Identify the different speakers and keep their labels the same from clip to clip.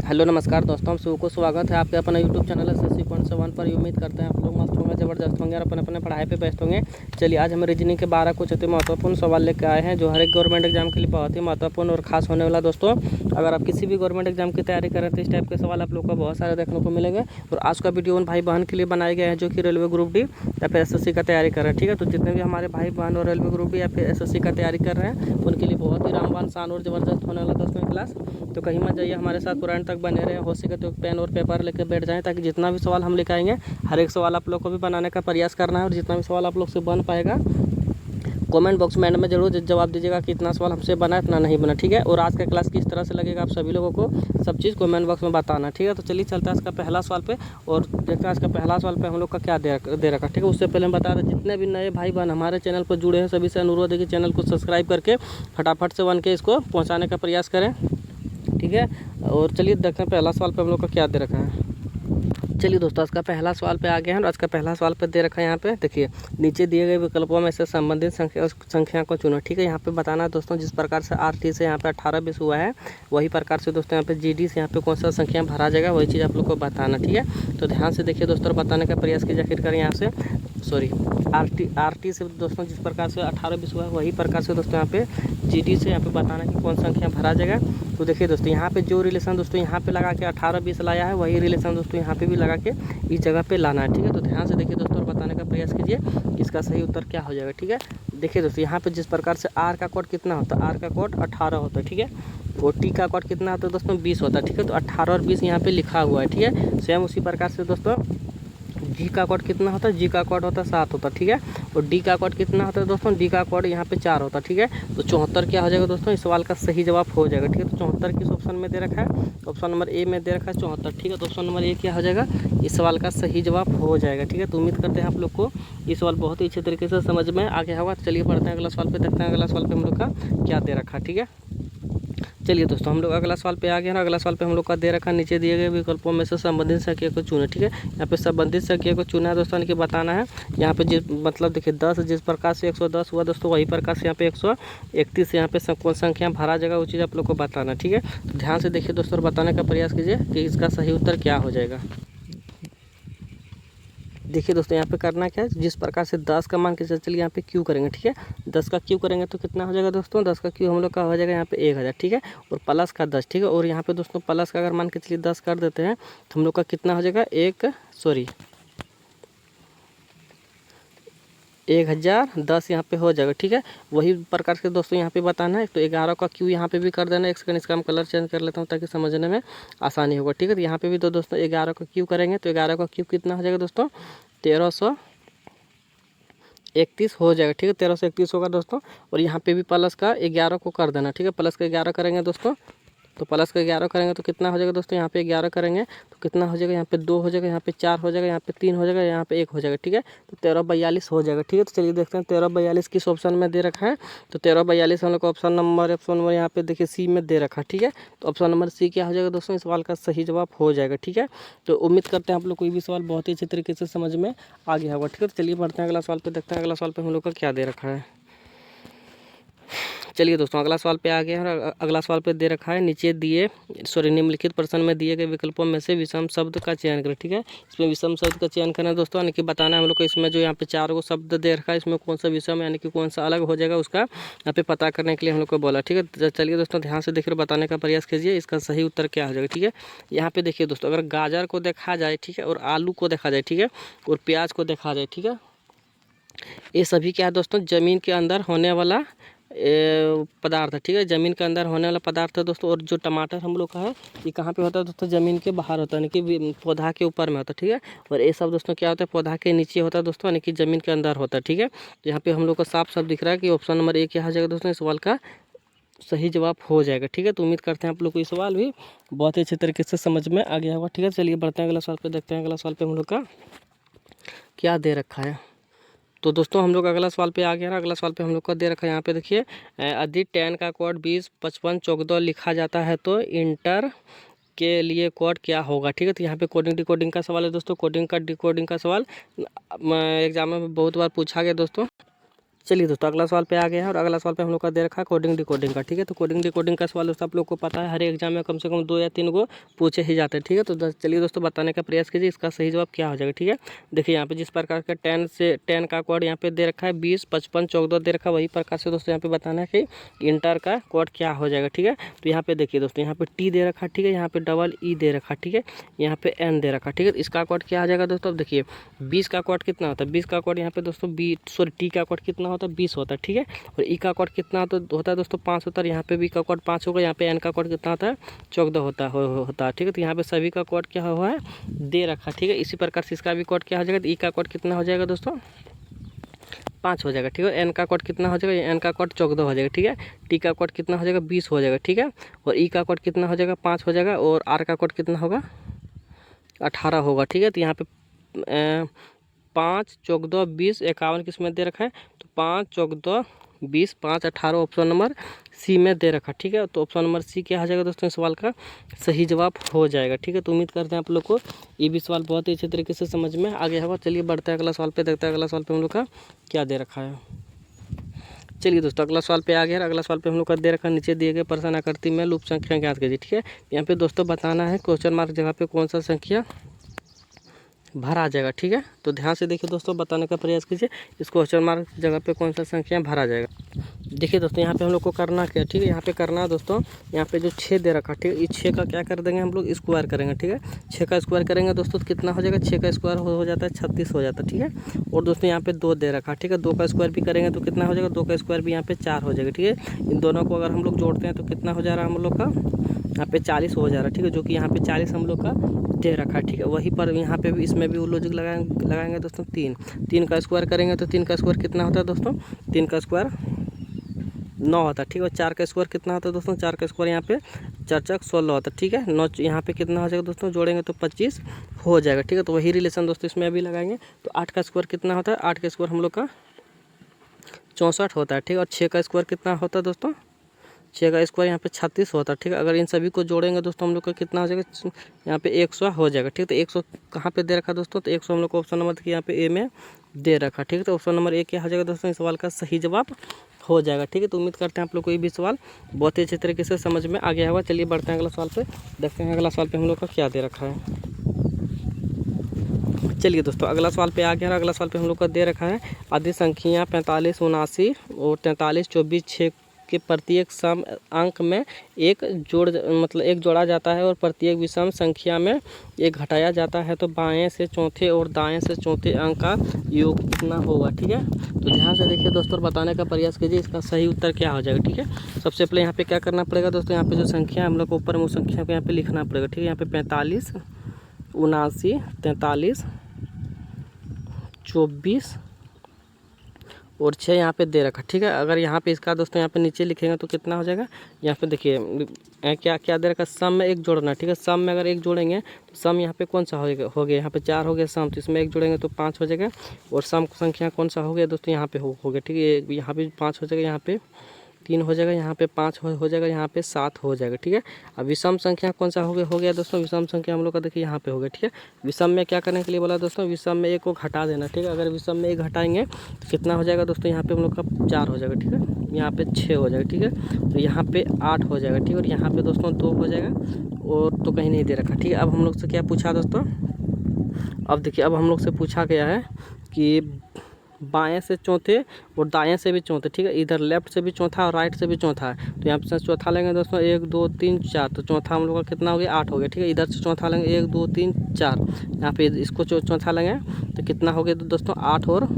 Speaker 1: Hello नमस्कार दोस्तों, हम सबको स्वागत है आपके अपना यूट्यूब चैनल SSC.1 पर। उम्मीद करते हैं आप लोग मस्त होंगे, ज़बरदस्त होंगे और अपने अपने पढ़ाई पे व्यस्त होंगे। चलिए आज हम रीजनिंग के 12 कुछ अति महत्वपूर्ण सवाल लेकर आए हैं जो हर एक गवर्नमेंट एग्जाम के लिए बहुत ही महत्वपूर्ण और खास होने वाला। दोस्तों अगर आप किसी भी गवर्नमेंट एग्जाम की तैयारी कर रहे हैं तो इस टाइप के सवाल आप लोग को बहुत सारे देखने को मिलेंगे। और आज का वीडियो उन भाई बहन के लिए बनाए गए हैं जो कि रेलवे ग्रुप डी या फिर SSC का तैयारी कर रहे हैं। ठीक है, तो जितने भी हमारे भाई बहन और रेलवे ग्रुप डी या फिर SSC का तैयारी कर रहे हैं उनके लिए बहुत ही रामबान शान और ज़बरदस्त होने वाला दोस्तों क्लास। तो कहीं मत जाइए, हमारे साथ पुराने तक बने रहे। हो सके तो पेन और पेपर लेकर बैठ जाएं ताकि जितना भी सवाल हम लेकर आएंगे हर एक सवाल आप लोग को भी बनाने का प्रयास करना है। और जितना भी सवाल आप लोग से बन पाएगा कमेंट बॉक्स में एंड में जरूर जवाब दीजिएगा कि इतना सवाल हमसे बना इतना नहीं बना। ठीक है, और आज का क्लास किस तरह से लगेगा आप सभी लोगों को सब चीज़ कमेंट बॉक्स में बताना। ठीक है, तो चलिए चलते हैं आज का पहला सवाल पे और देखते हैं आज का पहला सवाल पे हम लोग का क्या दे रखा। ठीक है, उससे पहले हम बता दें जितने भी नए भाई बहन हमारे चैनल पर जुड़े हैं सभी से अनुरोध है कि चैनल को सब्सक्राइब करके फटाफट से बन के इसको पहुँचाने का प्रयास करें। ठीक है, और चलिए देखते हैं पहला सवाल पे हम लोग का क्या दे रखा है। चलिए दोस्तों आज का पहला सवाल पे आ गया है और आज का पहला सवाल पे दे रखा है। यहाँ पे देखिए नीचे दिए गए विकल्पों में से संबंधित संख्या को चुनो। ठीक है, यहाँ पे बताना है दोस्तों जिस प्रकार से RT से यहाँ पे 18 20 हुआ है वही प्रकार से दोस्तों यहाँ पे GD से यहाँ पे कौन सा संख्या भरा जाएगा वही चीज़ आप लोग को बताना। ठीक है, तो ध्यान से देखिए दोस्तों, बताने का प्रयास कीजिए। आखिर करें यहाँ से RT से दोस्तों जिस प्रकार से 18 20 हुआ है वही प्रकार से दोस्तों यहाँ पे GD से यहाँ पे बताना कि कौन संख्या भरा जाएगा। तो देखिए दोस्तों यहाँ पे जो रिलेशन दोस्तों यहाँ पे लगा के 18 20 लाया है वही रिलेशन दोस्तों यहाँ पे भी लगा के इस जगह पे लाना है। ठीक है, तो ध्यान से देखिए दोस्तों और बताने का प्रयास कीजिए इसका सही उत्तर क्या हो जाएगा। ठीक है, देखिए दोस्तों यहाँ पे जिस प्रकार से R का कोड कितना होता है, R का कोड 18 होता है। ठीक है, और T का कोड कितना होता है दोस्तों 20 होता है। ठीक है, तो 18 और 20 यहाँ पे लिखा हुआ है। ठीक है, सेम उसी प्रकार से दोस्तों G का कोड कितना होता है, G का कोड होता है 7 होता है। ठीक है, और D का कोड कितना होता है दोस्तों, D का कोड यहाँ पे 4 होता है। ठीक है, तो 74 क्या हो जाएगा दोस्तों, इस सवाल का सही जवाब हो जाएगा। ठीक है, तो 74 किस ऑप्शन में दे रखा है, ऑप्शन नंबर A में दे रखा है 74। ठीक है, तो ऑप्शन नंबर A क्या हो जाएगा, इस सवाल का सही जवाब हो जाएगा। ठीक है, तो उम्मीद करते हैं आप लोग को ये सवाल बहुत ही अच्छे तरीके से समझ में आ गया होगा। चलिए पढ़ते हैं अगला सवाल पे, देखते हैं अगला सवाल पे हम लोग का क्या दे रखा। ठीक है, चलिए दोस्तों हम लोग अगला सवाल पे आ गए ना। अगला सवाल पे हम लोग का दे रखा नीचे दिए गए विकल्पों में से संबंधित संख्या को चुने। ठीक है, यहाँ पे संबंधित संख्या को चुना है दोस्तों, यानी कि बताना है यहाँ पे जिस मतलब देखिए 10 जिस प्रकार से 110 हुआ दोस्तों वही प्रकार से यहाँ पे 131 यहाँ पे कौन संख्या भरा जाएगा वो चीज़ आप लोग को बताना। ठीक है, तो ध्यान से देखिए दोस्तों बताने का प्रयास कीजिए कि इसका सही उत्तर क्या हो जाएगा। देखिए दोस्तों यहाँ पे करना क्या है, जिस प्रकार से 10 का मान के चलिए यहाँ पे क्यू करेंगे। ठीक है, 10 का क्यू करेंगे तो कितना हो जाएगा दोस्तों, 10 का क्यू हम लोग का हो जाएगा यहाँ पे 1000। ठीक है, और प्लस का 10। ठीक है, और यहाँ पे दोस्तों प्लस का अगर मान के चलिए 10 कर देते हैं तो हम लोग का कितना हो जाएगा 1010 यहाँ पे हो जाएगा। ठीक है, वही प्रकार से दोस्तों यहाँ पे बताना है। तो 11 का क्यू यहाँ पे भी कर देना है। एक सेकंड इसका हम कलर चेंज कर लेता हूँ ताकि समझने में आसानी होगा। ठीक है, तो यहाँ पे भी तो दोस्तों 11 का क्यू करेंगे तो 11 का क्यू कितना हो जाएगा दोस्तों 1331 हो जाएगा। ठीक है, 1331 होगा दोस्तों। और यहाँ पे भी प्लस का 11 को कर देना। ठीक है, प्लस का 11 करेंगे दोस्तों तो प्लस का 11 करेंगे तो कितना हो जाएगा दोस्तों, यहाँ पे 11 करेंगे तो कितना हो जाएगा, यहाँ पे 2 हो जाएगा, यहाँ पे 4 हो जाएगा, यहाँ पे 3 हो जाएगा, यहाँ पे 1 हो जाएगा। ठीक है, तो 1342 हो जाएगा। ठीक है, तो चलिए देखते हैं 1342 किस ऑप्शन में दे रखा है। तो 1342 हम लोग को ऑप्शन नंबर यहाँ पे देखिए C में दे रखा है। ठीक है, तो ऑप्शन नंबर C क्या हो जाएगा दोस्तों, इस सवाल का सही जवाब हो जाएगा। ठीक है, तो उम्मीद करते हैं आप लोग कोई भी सवाल बहुत ही अच्छे तरीके से समझ में आ गया होगा। ठीक है, तो चलिए बढ़ते हैं अगला सवाल पे, देखते हैं अगला सवाल पे हम लोग का क्या दे रखा है। चलिए दोस्तों अगला सवाल पे आ गया है और अगला सवाल पे दे रखा है नीचे निम्नलिखित प्रश्न में दिए गए विकल्पों में से विषम शब्द का चयन करें। ठीक है, इसमें विषम शब्द का चयन करना है दोस्तों, यानी कि बताना है हम लोग को इसमें जो यहाँ पे 4 को शब्द दे रखा है इसमें कौन सा विषम यानी कि कौन सा अलग हो जाएगा उसका यहाँ पे पता करने के लिए हम लोग को बोला। ठीक है, चलिए दोस्तों ध्यान से देखिए बताने का प्रयास कीजिए इसका सही उत्तर क्या हो जाएगा। ठीक है, यहाँ पे देखिए दोस्तों अगर गाजर को देखा जाए, ठीक है, और आलू को देखा जाए, ठीक है, और प्याज को देखा जाए, ठीक है, ये सभी क्या है दोस्तों ज़मीन के अंदर होने वाला पदार्थ है। ठीक है, ज़मीन के अंदर होने वाला पदार्थ है दोस्तों। और जो टमाटर हम लोग का है ये कहाँ पे होता है दोस्तों, ज़मीन के बाहर होता है, यानी कि पौधा के ऊपर में होता है। ठीक है, और ये सब दोस्तों क्या होता है, पौधा के नीचे होता है दोस्तों, यानी कि ज़मीन के अंदर होता है। ठीक है, तो यहाँ पे हम लोग को साफ साफ दिख रहा है कि ऑप्शन नंबर A क्या हो जाएगा दोस्तों, इस सवाल का सही जवाब हो जाएगा। ठीक है, तो उम्मीद करते हैं आप लोग को ये सवाल भी बहुत ही अच्छे तरीके से समझ में आ गया होगा। ठीक है, चलिए बढ़ते हैं अगला सवाल पर, देखते हैं अगला सवाल पर हम लोग का क्या दे रखा है। तो दोस्तों हम लोग अगला सवाल पे आ गया ना। अगला सवाल पे हम लोग का दे रखा है यहाँ पे देखिए यदि 10 का कोड 20 55 14 लिखा जाता है तो इंटर के लिए कोड क्या होगा। ठीक है, तो यहाँ पे कोडिंग डिकोडिंग का सवाल है दोस्तों। कोडिंग का डिकोडिंग का सवाल एग्जाम में बहुत बार पूछा गया दोस्तों। चलिए दोस्तों अगला सवाल पे आ गया है और अगला सवाल पे हम लोग का दे रखा है कोडिंग डिकोडिंग का। ठीक है, तो कोडिंग डिकोडिंग का सवाल दोस्तों आप लोग को पता है हर एग्जाम में कम से कम 2 या 3 को पूछे ही जाते हैं। ठीक है, तो चलिए दोस्तों बताने का प्रयास कीजिए इसका सही जवाब क्या हो जाएगा। ठीक है, देखिए यहाँ पे जिस प्रकार का 10 का कोड यहाँ पे दे रखा है 20, 55, 14 दे रखा है, वही प्रकार से दोस्तों यहाँ पे बताना है कि इंटर का कोड क्या हो जाएगा। ठीक है, तो यहाँ पे देखिए दोस्तों यहाँ पे टी दे रखा है। ठीक है, यहाँ पे डबल ई दे रखा है। ठीक है, यहाँ पे एन दे रखा है। ठीक है, इसका कोड क्या आ जाएगा दोस्तों। अब देखिए 20 का कोड कितना होता है, 20 का कोड यहाँ पे दोस्तों टी का कोड कितना होता है 20 होता है। ठीक है, और ई का कोड कितना होता है दोस्तों 5 होता है। यहाँ पे बी का कोड 5 होगा, यहाँ पे एन का कोड कितना होता है 14 होता है। ठीक है, तो यहाँ पे सभी का कोड क्या हुआ है दे रखा। ठीक है, इसी प्रकार से इसका भी कोड क्या हो जाएगा, ई का कोड कितना हो जाएगा दोस्तों 5 हो जाएगा। ठीक है, एन का कोड कितना हो जाएगा, एन का कोड 14 हो जाएगा। ठीक है, टी का कोड कितना हो जाएगा 20 हो जाएगा। ठीक है, और ई का कोड कितना हो जाएगा 5 हो जाएगा, और आर का कोड कितना होगा 18 होगा। ठीक है, तो यहाँ पे 5, 14, 20, 51 किसमें दे रखा है, तो 5, 14, 20, 5, 18 ऑप्शन नंबर सी में दे रखा। ठीक है, तो ऑप्शन नंबर सी क्या आ जाएगा दोस्तों इस सवाल का सही जवाब हो जाएगा। ठीक है, तो उम्मीद करते हैं आप लोग को ये भी सवाल बहुत ही अच्छे तरीके से समझ में आ गया होगा। चलिए बढ़ते हैं अगला सवाल पे, देखते हैं अगला सवाल पे हम लोग का क्या दे रखा है। चलिए दोस्तों अगला सवाल पे आ गया। अगला सवाल पे हम लोग का दे रखा नीचे दिए गए प्रश्न आकृति में लूप संख्या ज्ञात कीजिए। ठीक है, यहाँ पे दोस्तों बताना है क्वेश्चन मार्क जगह पे कौन सा संख्या भरा आ जाएगा। ठीक है, तो ध्यान से देखिए दोस्तों बताने का प्रयास कीजिए इस क्वेश्चन मार्क जगह पे कौन सा संख्या भरा जाएगा। देखिए दोस्तों यहाँ पे हम लोग को करना क्या, ठीक है, यहाँ पे करना है दोस्तों, यहाँ पे जो 6 दे रखा। ठीक है, इस 6 का क्या कर देंगे हम लोग स्क्वायर करेंगे। ठीक है, 6 का स्क्वायर करेंगे दोस्तों तो कितना हो जाएगा, 6 का स्क्वायर हो जाता है 36 हो जाता है। ठीक है, और दोस्तों यहाँ पे 2 दे रखा। ठीक है, 2 का स्क्वायर भी करेंगे तो कितना हो जाएगा, 2 का स्क्वायर भी यहाँ पे 4 हो जाएगा। ठीक है, इन दोनों को अगर हम लोग जोड़ते हैं तो कितना हो जा रहा है हम लोग का यहाँ पे 40 हो जा रहा है। ठीक है, जो कि यहाँ पे 40 हम लोग का दे रखा है। ठीक है, वहीं पर यहाँ पे भी इसमें भी वो लॉजिक लगाएंगे दोस्तों। 3 का स्क्वायर करेंगे तो 3 का स्क्वायर कितना होता है दोस्तों, 3 का स्क्वायर 9 होता है। ठीक है, और 4 का स्क्वायर कितना होता है दोस्तों, 4 का स्क्वायर यहाँ पे 4 4 16 होता है। ठीक है, 9 यहाँ पे कितना हो जाएगा दोस्तों, जोड़ेंगे तो 25 हो जाएगा। ठीक है, तो वही रिलेशन दोस्तों इसमें अभी लगाएंगे। तो 8 का स्क्वायर कितना होता है, 8 का स्क्वायर हम लोग का 64 होता है। ठीक है, और 6 का स्क्वायर कितना होता है दोस्तों, 6 का स्क्वायर यहाँ पे 36 होता है। ठीक है, अगर इन सभी को जोड़ेंगे दोस्तों हम लोग का कितना हो जाएगा, यहाँ पे 100 हो जाएगा। ठीक है, तो 100 कहाँ पे दे रखा दोस्तों, तो 100 हम लोग को ऑप्शन नंबर यहाँ पे ए में दे रखा। ठीक है, तो ऑप्शन नंबर ए क्या हो जाएगा दोस्तों इस सवाल का सही जवाब हो जाएगा। ठीक है, तो उम्मीद करते हैं आप लोग को ये भी सवाल बहुत ही अच्छे तरीके से समझ में आ गया होगा। चलिए बढ़ते हैं अगला सवाल पे, देखते हैं अगला सवाल पे हम लोग का क्या दे रखा है। चलिए दोस्तों अगला सवाल पे आ गया है। अगला सवाल पे हम लोग का दे रखा है आदि संख्या 45, 79 और 43, 24, 6 के प्रत्येक सम अंक में एक जोड़ा जाता है और प्रत्येक विषम संख्या में एक घटाया जाता है, तो बाएं से चौथे और दाएं से चौथे अंक का योग कितना होगा। ठीक है, तो ध्यान से देखिए दोस्तों बताने का प्रयास कीजिए इसका सही उत्तर क्या हो जाएगा। ठीक है, सबसे पहले यहाँ पे क्या करना पड़ेगा दोस्तों, यहाँ पे जो संख्या हम लोग को ऊपर में उस संख्या को यहाँ पे लिखना पड़ेगा। ठीक है, यहाँ पे 45, 79, 43, 24 और 6 यहाँ पे दे रखा। ठीक है, अगर यहाँ पे इसका दोस्तों यहाँ पे नीचे लिखेंगे तो कितना हो जाएगा, यहाँ पे देखिए क्या क्या दे रखा, सम में एक जोड़ना। ठीक है, सम में अगर एक जोड़ेंगे तो सम यहाँ पे कौन सा हो गया यहाँ पे 4 हो गया सम, तो इसमें एक जोड़ेंगे तो 5 हो जाएगा। और सम संख्या कौन सा हो गया दोस्तों, यहाँ पे हो गया। ठीक है, यहाँ पे 5 हो जाएगा, यहाँ पे 3 हो जाएगा, यहाँ पे 5 हो जाएगा, यहाँ पे 7 हो जाएगा। ठीक है, अब विषम संख्या कौन सा हो गया दोस्तों, विषम संख्या हम लोग का देखिए यहाँ पे हो गया। ठीक है, विषम में क्या करने के लिए बोला दोस्तों, विषम में एक को घटा देना। ठीक है, अगर विषम में एक घटाएंगे तो कितना हो जाएगा दोस्तों, यहाँ पे हम लोग का 4 हो जाएगा। ठीक है, यहाँ पे 6 हो जाएगा। ठीक है, तो यहाँ पे 8 हो जाएगा। ठीक है, और यहाँ पे दोस्तों 2 हो जाएगा और तो कहीं नहीं दे रखा। ठीक है, अब हम लोग से क्या पूछा दोस्तों, अब देखिए अब हम लोग से पूछा गया है कि बाएं से चौथे और दाएं से भी चौथे। ठीक है, इधर लेफ्ट से भी चौथा और राइट से भी चौथा है, तो यहाँ पे चौथा लेंगे दोस्तों 1 2 3 4, तो चौथा हम लोग का कितना हो गया 8 हो गया। ठीक है, इधर से चौथा लेंगे 1 2 3 4, यहाँ पे इसको चौथा लेंगे तो कितना हो गया दोस्तों 8 और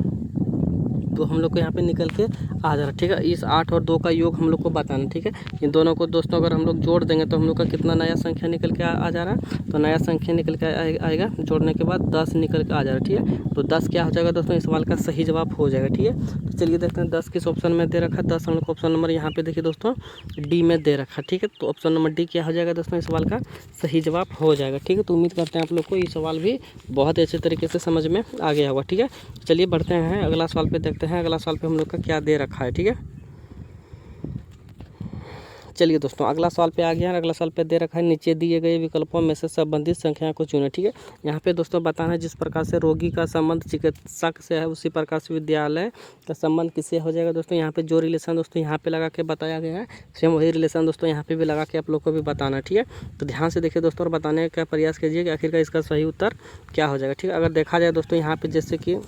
Speaker 1: 2 हम लोग को यहाँ पे निकल के आ जा रहा है। ठीक है, इस 8 और 2 का योग हम लोग को बताना। ठीक है, इन दोनों को दोस्तों अगर हम लोग जोड़ देंगे तो हम लोग का कितना नया संख्या निकल के आ जा रहा है, तो नया संख्या निकल के आएगा जोड़ने के बाद 10 निकल के आ जा रहा है। ठीक है, तो 10 क्या हो जाएगा दोस्तों इस सवाल का सही जवाब हो जाएगा। ठीक है, तो चलिए देखते हैं 10 किस ऑप्शन में दे रखा है। 10 हम लोग को ऑप्शन नंबर यहाँ पे देखिए दोस्तों डी में दे रखा है। ठीक है, तो ऑप्शन नंबर डी क्या हो जाएगा दोस्तों इस सवाल का सही जवाब हो जाएगा। ठीक है, तो उम्मीद करते हैं आप लोग को ये सवाल भी बहुत ही अच्छे तरीके से समझ में आ गया होगा। ठीक है, चलिए बढ़ते हैं अगला सवाल पे, देखते हैं अगला सवाल पे हम लोग का क्या दे रखा है। ठीक है, चलिए दोस्तों अगला सवाल पे आ गया है। अगला सवाल पे दे रखा है नीचे दिए गए विकल्पों में से संबंधित संख्या को चुनें। ठीक है, यहाँ पे दोस्तों बताना है जिस प्रकार से रोगी का संबंध चिकित्सक से है उसी प्रकार से विद्यालय का संबंध किससे हो जाएगा। दोस्तों यहाँ पे जो रिलेशन दोस्तों यहाँ पे लगा के बताया गया है सेम वही रिलेशन दोस्तों यहाँ पे भी लगा के आप लोग को भी बताना है। ठीक है, तो ध्यान से देखिए दोस्तों और बताने का प्रयास कीजिए कि आखिरकार इसका सही उत्तर क्या हो जाएगा। ठीक है, अगर देखा जाए दोस्तों यहाँ पे जैसे कि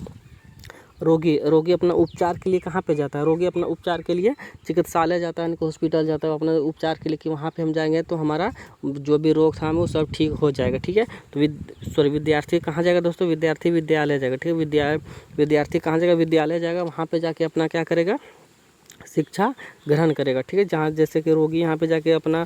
Speaker 1: रोगी अपना उपचार के लिए कहाँ पे जाता है, रोगी अपना उपचार के लिए चिकित्सालय जाता है, यानी कि हॉस्पिटल जाता है अपना उपचार के लिए कि वहाँ पे हम जाएंगे तो हमारा जो भी रोकथाम है वो सब ठीक हो जाएगा। ठीक है, तो विद्यार्थी कहाँ जाएगा दोस्तों, विद्यार्थी विद्यालय जाएगा। ठीक है, विद्यार्थी कहाँ जाएगा, विद्यालय जाएगा, वहाँ पे जाके अपना क्या करेगा, शिक्षा ग्रहण करेगा। ठीक है, जहाँ जैसे कि रोगी यहाँ पे जाके अपना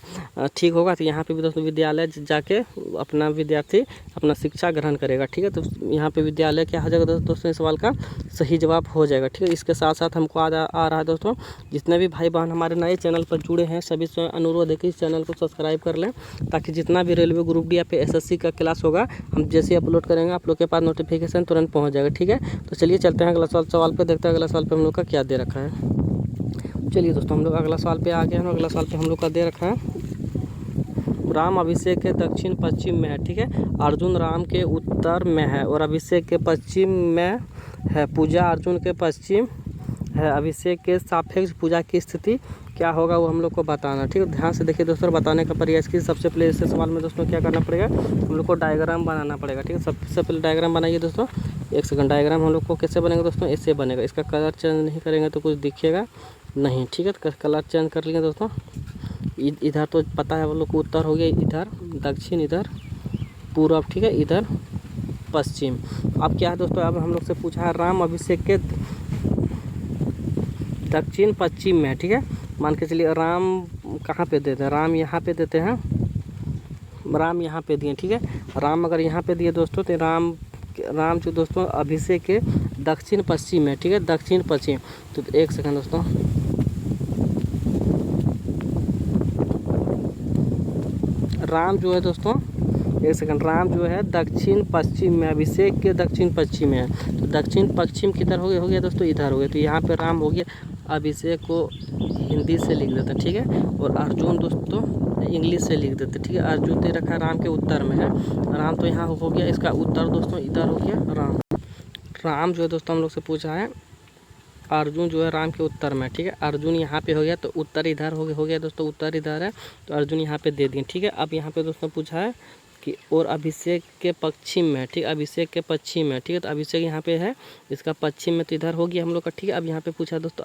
Speaker 1: ठीक होगा तो यहाँ पे भी दोस्तों विद्यालय जाके अपना विद्यार्थी अपना शिक्षा ग्रहण करेगा। ठीक है, तो यहाँ पे विद्यालय क्या हो जाएगा दोस्तों, इस सवाल का सही जवाब हो जाएगा। ठीक है, इसके साथ साथ हमको आ रहा है दोस्तों जितने भी भाई बहन हमारे नए चैनल पर जुड़े हैं सभी से अनुरोध है कि इस चैनल को सब्सक्राइब कर लें ताकि जितना भी रेलवे ग्रुप डी या फिर SSC का क्लास होगा हम जैसे अपलोड करेंगे आप लोग के पास नोटिफिकेशन तुरंत पहुँच जाएगा। ठीक है, तो चलिए चलते हैं अगला सवाल पर, देखते हैं अगला सवाल पर हम लोग का क्या दे रखा है। चलिए दोस्तों हम लोग अगला सवाल पे आ गए हैं। अगला सवाल पे हम लोग का दे रखा है राम अभिषेक के दक्षिण पश्चिम में है। ठीक है, अर्जुन राम के उत्तर में है और अभिषेक के पश्चिम में है। पूजा अर्जुन के पश्चिम है, अभिषेक के सापेक्ष पूजा की स्थिति क्या होगा वो हम लोग को बताना। ठीक है, ध्यान से देखिए दोस्तों बताने का प्रयास कीजिए। सबसे पहले इस सवाल में दोस्तों क्या करना पड़ेगा, हम लोग को डायग्राम बनाना पड़ेगा। ठीक है, सबसे पहले डायग्राम बनाइए दोस्तों। एक सेकंड, डायग्राम हम लोग को कैसे बनेगा दोस्तों, ऐसे बनेगा। इसका कलर चेंज नहीं करेंगे तो कुछ दिखेगा नहीं। ठीक है, तो कलर चेंज कर लेंगे दोस्तों। इधर तो पता है वो लोग को उत्तर हो गया, इधर दक्षिण, इधर पूर्व। ठीक है, इधर पश्चिम। अब क्या है दोस्तों, अब हम लोग से पूछा है राम अभिषेक के दक्षिण पश्चिम में। ठीक है, मान के चलिए राम कहाँ पे देते हैं, राम यहाँ पे देते हैं, राम यहाँ पे दिए। ठीक है, राम अगर यहाँ पे दिए दोस्तों तो राम जो दोस्तों अभिषेक के दक्षिण पश्चिम में। ठीक है, दक्षिण पश्चिम। तो एक सेकंड दोस्तों, राम जो है दोस्तों, एक सेकंड, राम जो है दक्षिण पश्चिम में, अभिषेक के दक्षिण पश्चिम में है। तो दक्षिण पश्चिम किधर हो गया दोस्तों, इधर हो गया। तो यहाँ पे राम हो गया, अभिषेक को हिंदी से लिख देते हैं। ठीक है, और अर्जुन दोस्तों इंग्लिश से लिख देते। ठीक है, अर्जुन दे रखा राम के उत्तर में है, राम तो यहाँ हो गया, इसका उत्तर दोस्तों इधर हो गया। राम जो है दोस्तों हम लोग से पूछा है अर्जुन जो है राम के उत्तर में। ठीक है, अर्जुन यहाँ पे हो गया तो उत्तर इधर हो गया दोस्तों, उत्तर इधर है तो अर्जुन यहाँ पे दे दिए। ठीक है, अब यहाँ पे दोस्तों पूछा है कि और अभिषेक के पश्चिम में। ठीक है, अभिषेक के पश्चिम में। ठीक है, तो अभिषेक यहाँ पे है, इसका पश्चिम में तो इधर हो गया हम लोग का। ठीक है, अब यहाँ पे पूछा दोस्तों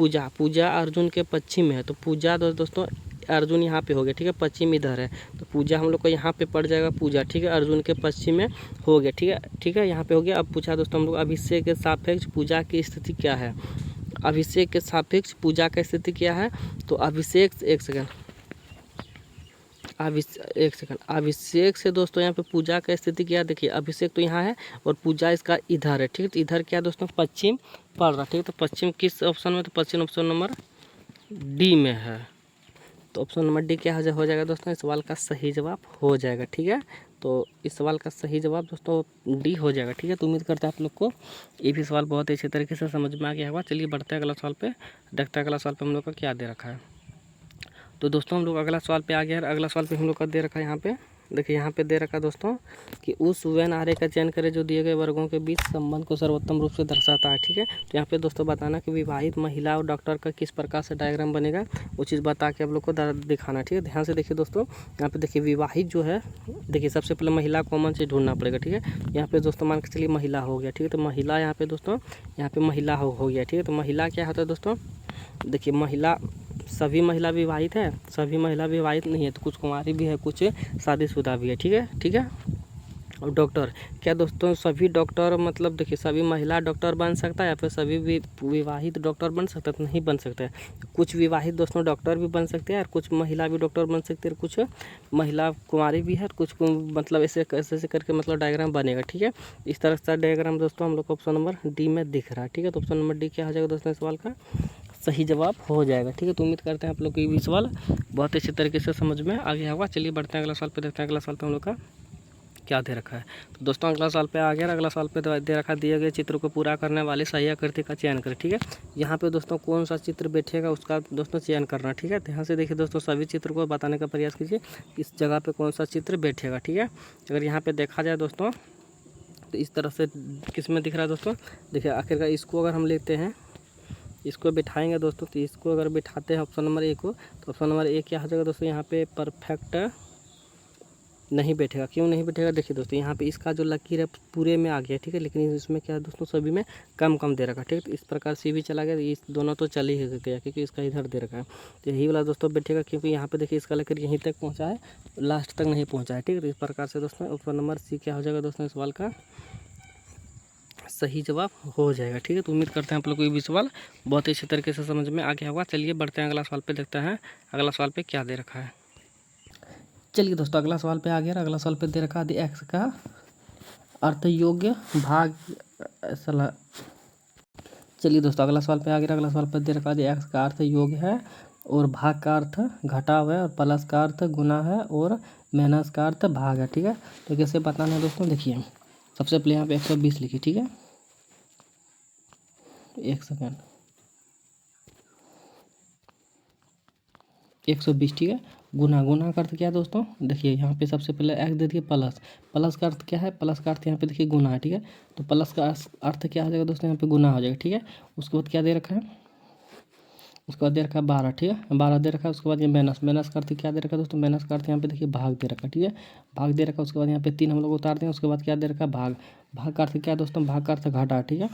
Speaker 1: पूजा अर्जुन के पश्चिम में है। तो पूजा दोस्तों अर्जुन यहाँ पे हो गया। ठीक है, पश्चिम इधर है तो पूजा हम लोग को यहाँ पे पड़ जाएगा पूजा। ठीक है, अर्जुन के पश्चिम में हो गया। ठीक है, यहाँ पे हो गया। अब पूछा दोस्तों हम लोग अभिषेक के सापेक्ष पूजा की स्थिति क्या है, अभिषेक के सापेक्ष पूजा की स्थिति क्या है। तो अभिषेक एक सेकंड अभिषेक से दोस्तों यहाँ पे पूजा का स्थिति क्या, देखिए अभिषेक तो यहाँ है और पूजा इसका इधर है। ठीक है, तो इधर क्या दोस्तों पश्चिम पड़ रहा। ठीक है, तो पश्चिम किस ऑप्शन में, तो पश्चिम ऑप्शन नंबर डी में है। तो ऑप्शन नंबर डी क्या हो जाएगा दोस्तों, इस सवाल का सही जवाब हो जाएगा। ठीक है, तो इस सवाल का सही जवाब दोस्तों डी हो जाएगा। ठीक है, तो उम्मीद करते हैं आप लोग को ये भी सवाल बहुत ही अच्छे तरीके से समझ में आ गया होगा। चलिए बढ़ते हैं अगला सवाल पे, देखते हैं अगला सवाल पे हम लोग का क्या दे रखा है। तो दोस्तों हम लोग अगला सवाल पे आ गया है। अगला सवाल पे हम लोग का दे रखा है, यहाँ पे देखिए, यहाँ पे दे रखा है दोस्तों कि उस वेन आरे का चयन करें जो दिए गए वर्गों के बीच संबंध को सर्वोत्तम रूप से दर्शाता है। ठीक है, तो यहाँ पे दोस्तों बताना कि विवाहित महिला और डॉक्टर का किस प्रकार से डायग्राम बनेगा वो चीज़ बता के आप लोग को दिखाना। ठीक है, ध्यान से देखिए दोस्तों, यहाँ पे देखिए विवाहित जो है, देखिए सबसे पहले महिला कॉमन से ढूंढना पड़ेगा। ठीक है, यहाँ पे दोस्तों मान के चलिए महिला हो गया। ठीक है, तो महिला यहाँ पे दोस्तों यहाँ पे महिला हो गया। ठीक है, तो महिला क्या होता है दोस्तों, देखिए महिला सभी महिला विवाहित है, सभी महिला विवाहित नहीं है, तो कुछ कुंवारी भी है, कुछ शादीशुदा भी है। ठीक है, और डॉक्टर क्या दोस्तों, सभी डॉक्टर मतलब देखिए सभी महिला डॉक्टर बन सकता है या फिर सभी विवाहित डॉक्टर बन सकता है, तो नहीं बन सकता है। कुछ विवाहित दोस्तों डॉक्टर भी बन सकते हैं और कुछ महिला भी डॉक्टर बन सकते हैं, कुछ महिला कुंवारी भी है, कुछ मतलब ऐसे करके मतलब डायग्राम बनेगा। ठीक है, इस तरह से डायग्राम दोस्तों हम लोग को ऑप्शन नंबर डी में दिख रहा है। ठीक है, तो ऑप्शन नंबर डी क्या हो जाएगा दोस्तों, सवाल का सही जवाब हो जाएगा। ठीक है, तो उम्मीद करते हैं आप लोग को ये भी सवाल बहुत अच्छे तरीके से समझ में आ गया होगा। चलिए बढ़ते हैं अगला सवाल पे, देखते हैं अगला सवाल पे हम लोग का क्या दे रखा है। तो दोस्तों अगला सवाल पे आ गया। अगला सवाल पे दे रखा दिए गए चित्र को पूरा करने वाली सही आकृति का चयन करें। ठीक है, यहाँ पे दोस्तों कौन सा चित्र बैठेगा उसका दोस्तों चयन करना। ठीक है, ध्यान से देखिए दोस्तों, सभी चित्र को बताने का प्रयास कीजिए इस जगह पे कौन सा चित्र बैठेगा। ठीक है, अगर यहाँ पे देखा जाए दोस्तों तो इस तरह से किस में दिख रहा है दोस्तों, देखिए आखिरकार इसको अगर हम लेते हैं, इसको बिठाएंगे दोस्तों, तो इसको अगर बिठाते हैं ऑप्शन नंबर ए को, तो ऑप्शन नंबर ए क्या हो जाएगा दोस्तों, यहाँ पे परफेक्ट नहीं बैठेगा। क्यों नहीं बैठेगा, देखिए दोस्तों यहाँ पे इसका जो लकीर है पूरे में आ गया। ठीक है, लेकिन इसमें क्या है दोस्तों, सभी में कम कम दे रखा है। ठीक है, तो इस प्रकार से भी चला गया, इस दोनों तो चल ही गया क्योंकि इसका इधर दे रखा है। तो यही वाला दोस्तों बैठेगा, क्योंकि यहाँ पे देखिए इसका लकीर यहीं तक पहुँचा है, लास्ट तक नहीं पहुँचा है। ठीक है, तो इस प्रकार से दोस्तों ऑप्शन नंबर सी क्या हो जाएगा दोस्तों, इस सवाल का सही जवाब हो जाएगा। ठीक है, तो उम्मीद करते हैं आप लोग को ये भी सवाल बहुत ही अच्छे तरीके से समझ में आ गया होगा। चलिए बढ़ते हैं अगला सवाल पे, देखते हैं अगला सवाल पे क्या दे रखा है। चलिए दोस्तों अगला सवाल पे आ गया। अगला सवाल पे दे रखा है एक्स का अर्थ योग्य भाग सला। चलिए दोस्तों अगला सवाल पे आ गया। अगला सवाल पे दे रखा है एक्स का अर्थ योग्य है और भाग का अर्थ घटाव है और प्लस का अर्थ गुना है और माइनस का अर्थ भाग है। ठीक है, तो कैसे बताना है दोस्तों, देखिए सबसे पहले यहाँ पे 120 लिखिए। ठीक है, एक सेकेंड, 120। ठीक है, गुना का अर्थ क्या है दोस्तों, देखिए यहाँ पे सबसे पहले एक्स दे दिए, प्लस का अर्थ क्या है, प्लस का अर्थ यहाँ पे देखिए गुना है। ठीक है, तो प्लस का अर्थ क्या हो जाएगा दोस्तों, यहाँ पे गुना हो जाएगा। ठीक है, उसके बाद क्या दे रखा है, उसके बाद दे रखा है 12। ठीक है, 12 दे रखा है। उसके बाद ये माइनस का अर्थ क्या दे रखा है दोस्तों, माइनस का अर्थ यहाँ पे देखिए भाग दे रखा है। ठीक है, भाग दे रखा है। उसके बाद यहाँ पे 3 हम लोग उतार दें। उसके बाद क्या दे रखा है, भाग का अर्थ क्या है दोस्तों, भाग का अर्थ घाटा। ठीक है,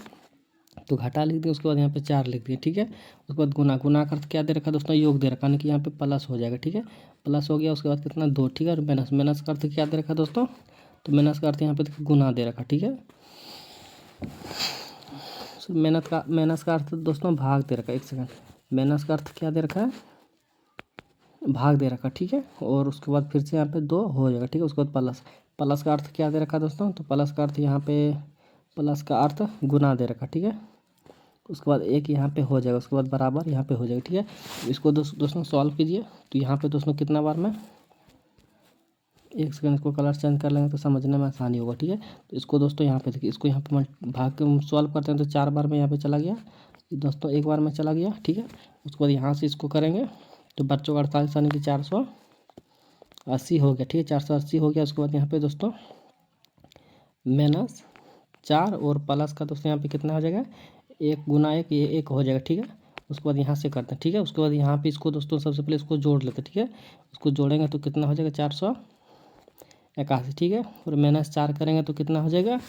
Speaker 1: तो घाटा लिख दिए। उसके बाद यहाँ पे 4 लिख दिए। ठीक है, उसके बाद गुना का अर्थ क्या दे रखा है दोस्तों, योग दे रखा है, यानी कि यहाँ पे प्लस हो जाएगा। ठीक है, प्लस हो गया। उसके बाद कितना 2। ठीक है, और माइनस का अर्थ क्या दे रखा है दोस्तों, तो माइनस का अर्थ यहाँ पे देखिए गुना दे रखा। ठीक है, माइनस का अर्थ दोस्तों भाग दे रखा है। एक सेकंड, माइनस का अर्थ क्या दे रखा है, भाग दे रखा। ठीक है, और उसके बाद फिर से यहाँ पे 2 हो जाएगा। ठीक है, उसके बाद प्लस का अर्थ क्या दे रखा है दोस्तों, तो प्लस का अर्थ यहाँ पे प्लस का अर्थ गुना दे रखा। ठीक है, उसके बाद 1 यहाँ पे हो जाएगा। उसके बाद बराबर यहाँ पे हो जाएगा। ठीक है, तो इसको दोस्तों सॉल्व कीजिए। तो यहाँ पे दोस्तों कितना बार में, एक सेकंड, इसको कलर चेंज कर लेंगे तो समझने में आसानी होगा। ठीक है, तो इसको दोस्तों यहाँ पे देखिए, इसको यहाँ पे भाग के सॉल्व करते हैं तो 4 बार में यहाँ पे चला गया दोस्तों, 1 बार में चला गया। ठीक है, उसके बाद यहाँ से इसको करेंगे तो बच्चों का 48 यानी कि 480 हो गया। ठीक है, 480 हो गया। उसके बाद यहाँ पे दोस्तों -4 और प्लस का दोस्तों यहाँ पे कितना हो जाएगा, 1 गुना 1, ये 1 हो जाएगा। ठीक है, उसके बाद यहाँ से करते हैं। ठीक है, उसके बाद यहाँ पे इसको दोस्तों सबसे पहले इसको जोड़ लेते हैं। ठीक है, उसको जोड़ेंगे तो कितना हो जाएगा, 481। ठीक है, और -4 करेंगे तो कितना हो जाएगा,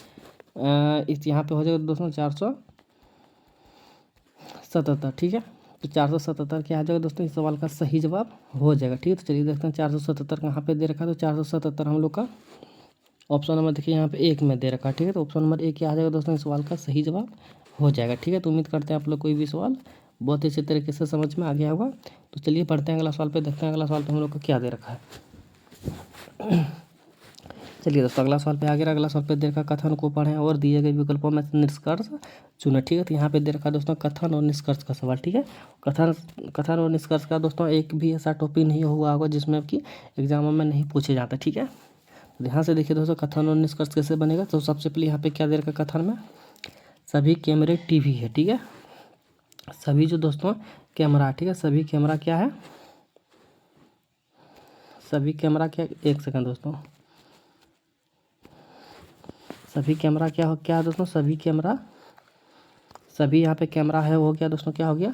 Speaker 1: इस यहाँ पे हो जाएगा दोस्तों 477। ठीक है, तो 477 क्या आ जाएगा दोस्तों, इस सवाल का सही जवाब हो जाएगा। ठीक है, तो चलिए देखते हैं 477 कहाँ पे दे रखा है। तो 477 हम लोग का ऑप्शन नंबर देखिए यहाँ पे 1 में दे रखा है। ठीक है, तो ऑप्शन नंबर 1 क्या आ जाएगा दोस्तों, इस सवाल का सही जवाब हो जाएगा। ठीक है, तो उम्मीद करते हैं आप लोग कोई भी सवाल बहुत ही अच्छे तरीके से समझ में आ गया होगा। तो चलिए पढ़ते हैं अगला सवाल पे, देखते हैं अगला सवाल पे हम लोग का क्या दे रखा है। चलिए दोस्तों अगला सवाल पे आ गया। अगला सवाल पे दे रखा कथन को पढ़ें और दिए गए विकल्पों में से निष्कर्ष चुनें। ठीक है, तो यहाँ पे दे रखा दोस्तों कथन और निष्कर्ष का सवाल। ठीक है, कथन और निष्कर्ष का दोस्तों एक भी ऐसा टॉपिक नहीं हुआ होगा जिसमें कि एग्जामों में नहीं पूछे जाते। ठीक है, तो ध्यान से देखिए दोस्तों, कथन और निष्कर्ष कैसे बनेगा। तो सबसे पहले यहाँ पे क्या दे रखा कथन में, सभी कैमरे टीवी है। ठीक है, सभी जो दोस्तों कैमरा, ठीक है, सभी कैमरा क्या है, सभी कैमरा क्या, एक सेकंड दोस्तों, सभी कैमरा क्या है दोस्तों, सभी कैमरा, सभी यहाँ पे कैमरा है, हो गया दोस्तों, क्या हो गया,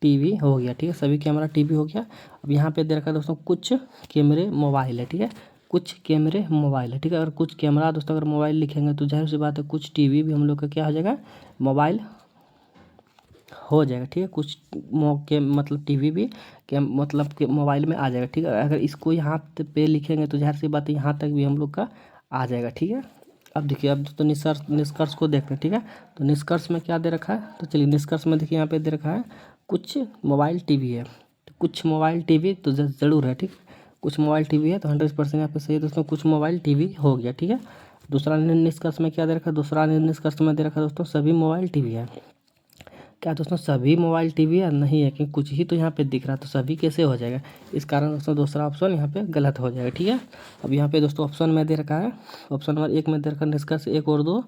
Speaker 1: टीवी हो गया। ठीक है, सभी कैमरा टीवी हो गया। अब यहाँ पे दे रखा दोस्तों कुछ कैमरे मोबाइल है। ठीक है, कुछ कैमरे मोबाइल है। ठीक है, अगर कुछ कैमरा दोस्तों अगर मोबाइल लिखेंगे तो जाहिर सी बात है कुछ टीवी भी हम लोग का क्या हो जाएगा, मोबाइल हो जाएगा। ठीक है, कुछ मतलब टीवी भी मतलब के मोबाइल में आ जाएगा। ठीक है, अगर इसको यहाँ पे लिखेंगे तो जाहिर सी बात है यहाँ तक भी हम लोग का आ जाएगा। ठीक है, अब देखिए, अब तो निष्कर्ष को देखते हैं। ठीक है, तो निष्कर्ष में क्या दे रखा है, तो चलिए निष्कर्ष में देखिए यहाँ पे दे रखा है कुछ मोबाइल टीवी है। तो कुछ मोबाइल टीवी तो ज़रूर है। ठीक, कुछ मोबाइल टीवी है तो 100% यहाँ पे सही है दोस्तों, कुछ मोबाइल टीवी हो गया। ठीक है, दूसरा निष्कर्ष में क्या दे रखा है, दूसरा निष्कर्ष में दे रखा है दोस्तों सभी मोबाइल टीवी है। क्या दोस्तों सभी मोबाइल टीवी या नहीं है, क्योंकि कुछ ही तो यहाँ पे दिख रहा है, तो सभी कैसे हो जाएगा। इस कारण दोस्तों दूसरा ऑप्शन यहाँ पे गलत हो जाएगा। ठीक है, अब यहाँ पे दोस्तों ऑप्शन में दे रखा है, ऑप्शन नंबर 1 में दे रखा है निष्कर्ष 1 और 2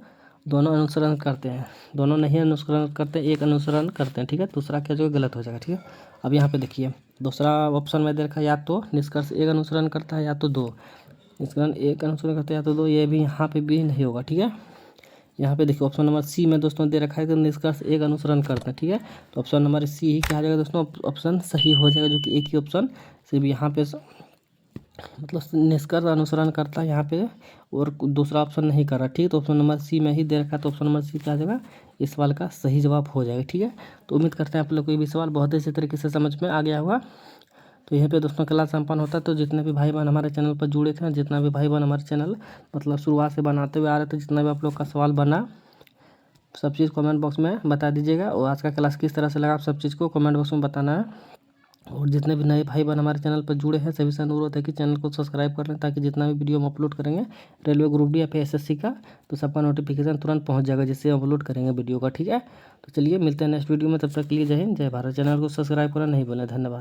Speaker 1: दोनों अनुसरण करते हैं, दोनों नहीं अनुसरण करते, एक अनुसरण करते हैं। ठीक है, दूसरा क्या जो है गलत हो जाएगा। ठीक है, अब यहाँ पे देखिए दूसरा ऑप्शन में दे रखा है या तो निष्कर्ष 1 अनुसरण करता है या तो 2, निष्कर्ष 1 अनुसरण करता है या तो 2, ये भी यहाँ पे भी नहीं होगा। ठीक है, यहाँ पे देखिए ऑप्शन नंबर सी में दोस्तों दे रखा है कि निष्कर्ष 1 अनुसरण करते हैं। ठीक है, तो ऑप्शन नंबर सी ही क्या आ जाएगा दोस्तों, ऑप्शन सही हो जाएगा, जो कि एक ही ऑप्शन से भी यहाँ पे मतलब निष्कर्ष अनुसरण करता है यहाँ पे, और दूसरा ऑप्शन नहीं कर रहा। ठीक है, तो ऑप्शन नंबर सी में ही दे रखा है, तो ऑप्शन नंबर सी क्या आ जाएगा, इस सवाल का सही जवाब हो जाएगा। ठीक है, तो उम्मीद करते हैं आप लोग को ये भी सवाल बहुत अच्छे तरीके से समझ में आ गया होगा। तो यहाँ पे दोस्तों क्लास संपन्न होता है। तो जितने भी भाई बहन हमारे चैनल पर जुड़े थे, जितना भी भाई बहन हमारे चैनल मतलब शुरुआत से बनाते हुए आ रहे थे, जितना भी आप लोग का सवाल बना सब चीज़ कमेंट बॉक्स में बता दीजिएगा, और आज का क्लास किस तरह से लगा आप सब चीज़ को कमेंट बॉक्स में बताना है। और जितने भी नए भाई बहन हमारे चैनल पर जुड़े हैं सभी से अनुरोध है कि चैनल को सब्सक्राइब कर लें, ताकि जितना भी वीडियो हम अपलोड करेंगे रेलवे ग्रुप डी या फिर एसएससी का, तो सबका नोटिफिकेशन तुरंत पहुंच जाएगा जिससे अपलोड करेंगे वीडियो का। ठीक है, तो चलिए मिलते हैं नेक्स्ट वीडियो में, तब तक के लिए जय हिंद जय भारत। चैनल को सब्सक्राइब करना नहीं भूलें। धन्यवाद।